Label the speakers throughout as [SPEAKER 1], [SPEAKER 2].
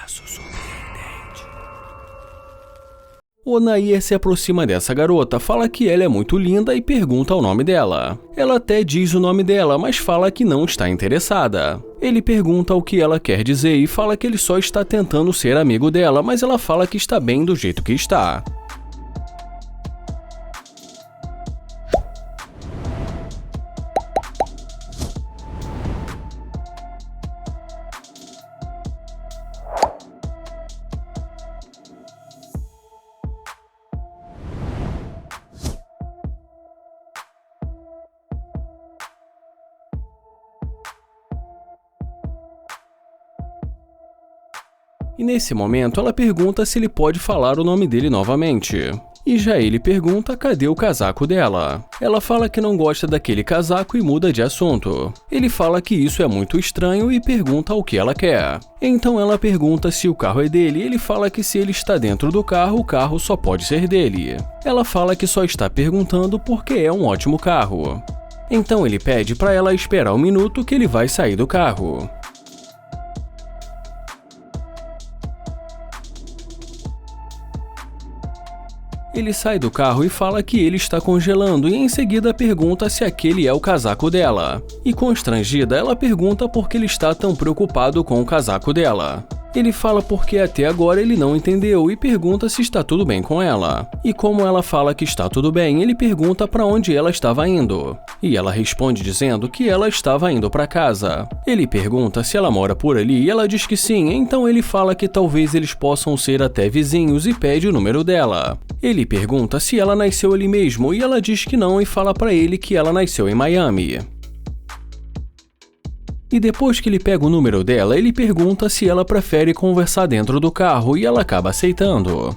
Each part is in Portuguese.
[SPEAKER 1] Caso surpreendente. O Nair se aproxima dessa garota, fala que ela é muito linda e pergunta o nome dela. Ela até diz o nome dela, mas fala que não está interessada. Ele pergunta o que ela quer dizer e fala que ele só está tentando ser amigo dela, mas ela fala que está bem do jeito que está. E nesse momento ela pergunta se ele pode falar o nome dele novamente. E já ele pergunta cadê o casaco dela. Ela fala que não gosta daquele casaco e muda de assunto. Ele fala que isso é muito estranho e pergunta o que ela quer. Então ela pergunta se o carro é dele e ele fala que se ele está dentro do carro, o carro só pode ser dele. Ela fala que só está perguntando porque é um ótimo carro. Então ele pede para ela esperar um minuto que ele vai sair do carro. Ele sai do carro e fala que ele está congelando e em seguida pergunta se aquele é o casaco dela. E constrangida, ela pergunta por que ele está tão preocupado com o casaco dela. Ele fala porque até agora ele não entendeu e pergunta se está tudo bem com ela. E como ela fala que está tudo bem, ele pergunta para onde ela estava indo. E ela responde dizendo que ela estava indo para casa. Ele pergunta se ela mora por ali e ela diz que sim, então ele fala que talvez eles possam ser até vizinhos e pede o número dela. Ele pergunta se ela nasceu ali mesmo e ela diz que não e fala para ele que ela nasceu em Miami. E depois que ele pega o número dela, ele pergunta se ela prefere conversar dentro do carro e ela acaba aceitando.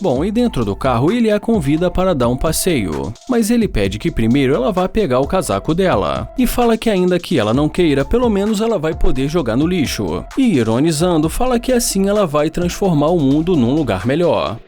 [SPEAKER 1] Bom, e dentro do carro ele a convida para dar um passeio, mas ele pede que primeiro ela vá pegar o casaco dela, e fala que ainda que ela não queira, pelo menos ela vai poder jogar no lixo, e ironizando, fala que assim ela vai transformar o mundo num lugar melhor.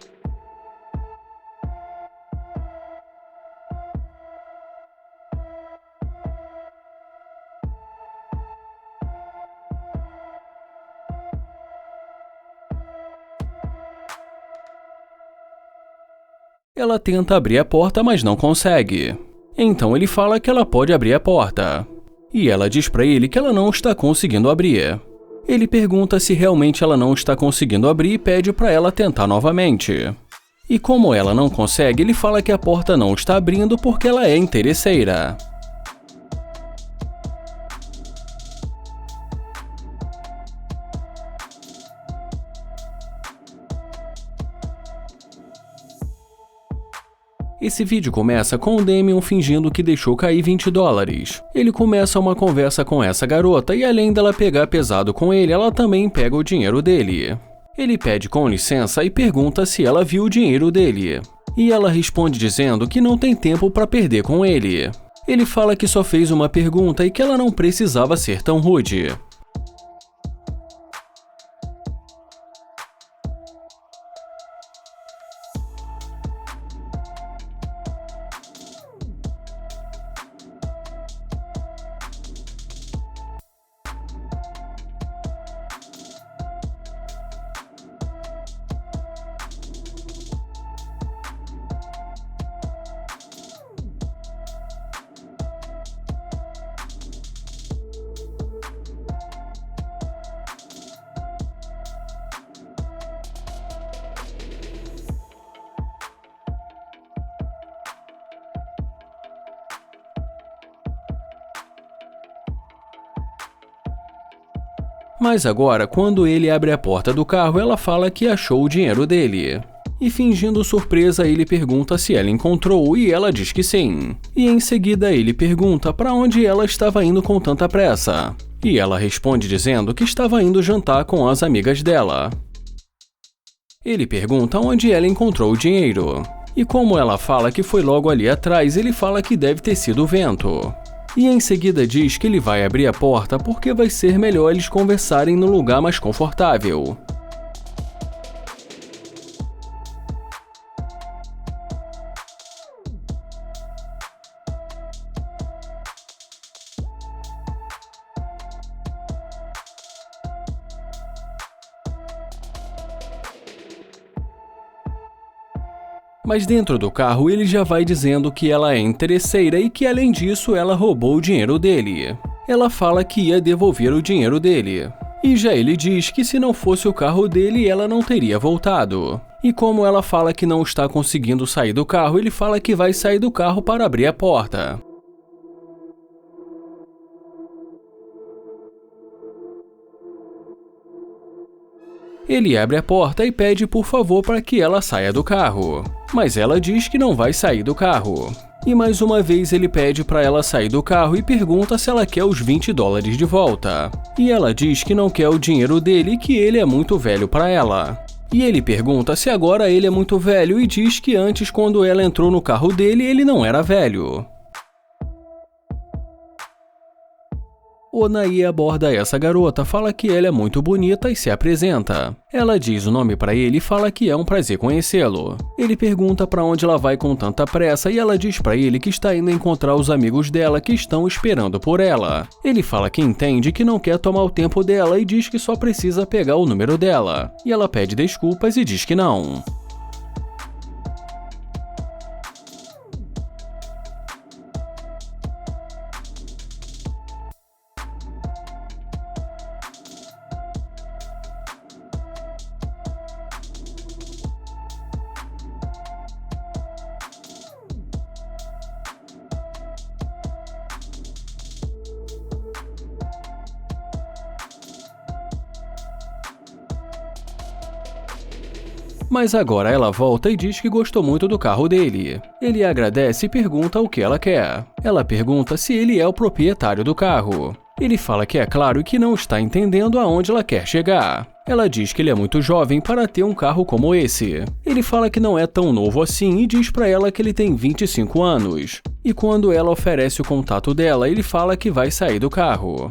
[SPEAKER 1] Ela tenta abrir a porta, mas não consegue. Então ele fala que ela pode abrir a porta. E ela diz para ele que ela não está conseguindo abrir. Ele pergunta se realmente ela não está conseguindo abrir e pede para ela tentar novamente. E como ela não consegue, ele fala que a porta não está abrindo porque ela é interesseira. Esse vídeo começa com o Damien fingindo que deixou cair $20. Ele começa uma conversa com essa garota e além dela pegar pesado com ele, ela também pega o dinheiro dele. Ele pede com licença e pergunta se ela viu o dinheiro dele. E ela responde dizendo que não tem tempo para perder com ele. Ele fala que só fez uma pergunta e que ela não precisava ser tão rude. Mas agora, quando ele abre a porta do carro, ela fala que achou o dinheiro dele. E fingindo surpresa, ele pergunta se ela encontrou e ela diz que sim. E em seguida ele pergunta para onde ela estava indo com tanta pressa. E ela responde dizendo que estava indo jantar com as amigas dela. Ele pergunta onde ela encontrou o dinheiro. E como ela fala que foi logo ali atrás, ele fala que deve ter sido o vento. E em seguida diz que ele vai abrir a porta porque vai ser melhor eles conversarem num lugar mais confortável. Mas dentro do carro ele já vai dizendo que ela é interesseira e que além disso ela roubou o dinheiro dele. Ela fala que ia devolver o dinheiro dele. E já ele diz que se não fosse o carro dele ela não teria voltado. E como ela fala que não está conseguindo sair do carro, ele fala que vai sair do carro para abrir a porta. Ele abre a porta e pede por favor para que ela saia do carro. Mas ela diz que não vai sair do carro. E mais uma vez ele pede para ela sair do carro e pergunta se ela quer os $20 de volta. E ela diz que não quer o dinheiro dele e que ele é muito velho para ela. E ele pergunta se agora ele é muito velho e diz que antes, quando ela entrou no carro dele, ele não era velho. Onae aborda essa garota, fala que ela é muito bonita e se apresenta. Ela diz o nome para ele e fala que é um prazer conhecê-lo. Ele pergunta para onde ela vai com tanta pressa e ela diz para ele que está indo encontrar os amigos dela que estão esperando por ela. Ele fala que entende que não quer tomar o tempo dela e diz que só precisa pegar o número dela. E ela pede desculpas e diz que não. Mas agora ela volta e diz que gostou muito do carro dele. Ele agradece e pergunta o que ela quer. Ela pergunta se ele é o proprietário do carro. Ele fala que é claro e que não está entendendo aonde ela quer chegar. Ela diz que ele é muito jovem para ter um carro como esse. Ele fala que não é tão novo assim e diz para ela que ele tem 25 anos. E quando ela oferece o contato dela, ele fala que vai sair do carro.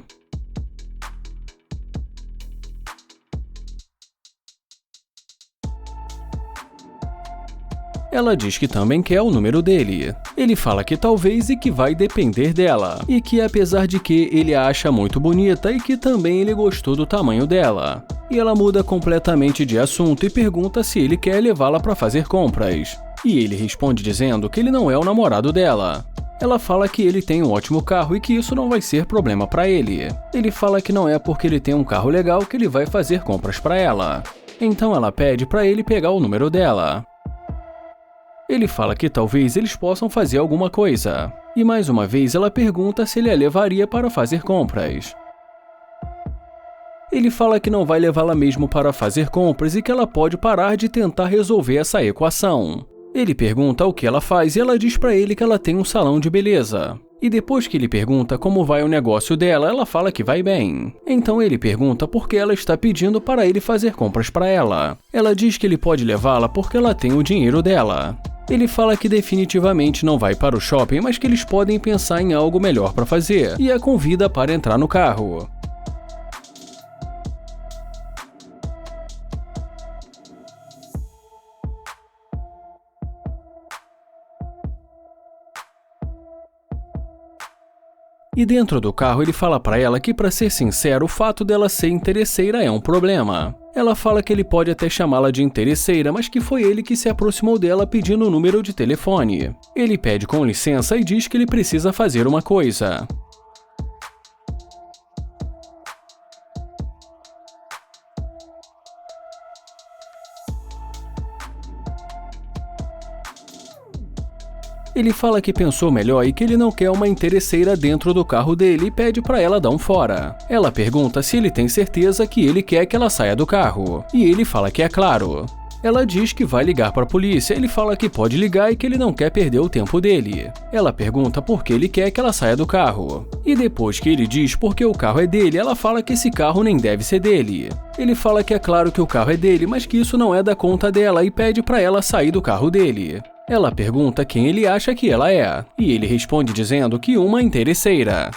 [SPEAKER 1] Ela diz que também quer o número dele. Ele fala que talvez e que vai depender dela. E que apesar de que ele a acha muito bonita e que também ele gostou do tamanho dela. E ela muda completamente de assunto e pergunta se ele quer levá-la para fazer compras. E ele responde dizendo que ele não é o namorado dela. Ela fala que ele tem um ótimo carro e que isso não vai ser problema para ele. Ele fala que não é porque ele tem um carro legal que ele vai fazer compras para ela. Então ela pede para ele pegar o número dela. Ele fala que talvez eles possam fazer alguma coisa. E mais uma vez ela pergunta se ele a levaria para fazer compras. Ele fala que não vai levá-la mesmo para fazer compras e que ela pode parar de tentar resolver essa equação. Ele pergunta o que ela faz e ela diz para ele que ela tem um salão de beleza. E depois que ele pergunta como vai o negócio dela, ela fala que vai bem. Então ele pergunta por que ela está pedindo para ele fazer compras para ela. Ela diz que ele pode levá-la porque ela tem o dinheiro dela. Ele fala que definitivamente não vai para o shopping, mas que eles podem pensar em algo melhor para fazer, e a convida para entrar no carro. E dentro do carro ele fala para ela que, para ser sincero, o fato dela ser interesseira é um problema. Ela fala que ele pode até chamá-la de interesseira, mas que foi ele que se aproximou dela pedindo o número de telefone. Ele pede com licença e diz que ele precisa fazer uma coisa. Ele fala que pensou melhor e que ele não quer uma interesseira dentro do carro dele e pede para ela dar um fora. Ela pergunta se ele tem certeza que ele quer que ela saia do carro, e ele fala que é claro. Ela diz que vai ligar para a polícia, ele fala que pode ligar e que ele não quer perder o tempo dele. Ela pergunta por que ele quer que ela saia do carro. E depois que ele diz porque o carro é dele, ela fala que esse carro nem deve ser dele. Ele fala que é claro que o carro é dele, mas que isso não é da conta dela e pede para ela sair do carro dele. Ela pergunta quem ele acha que ela é, e ele responde dizendo que uma interesseira.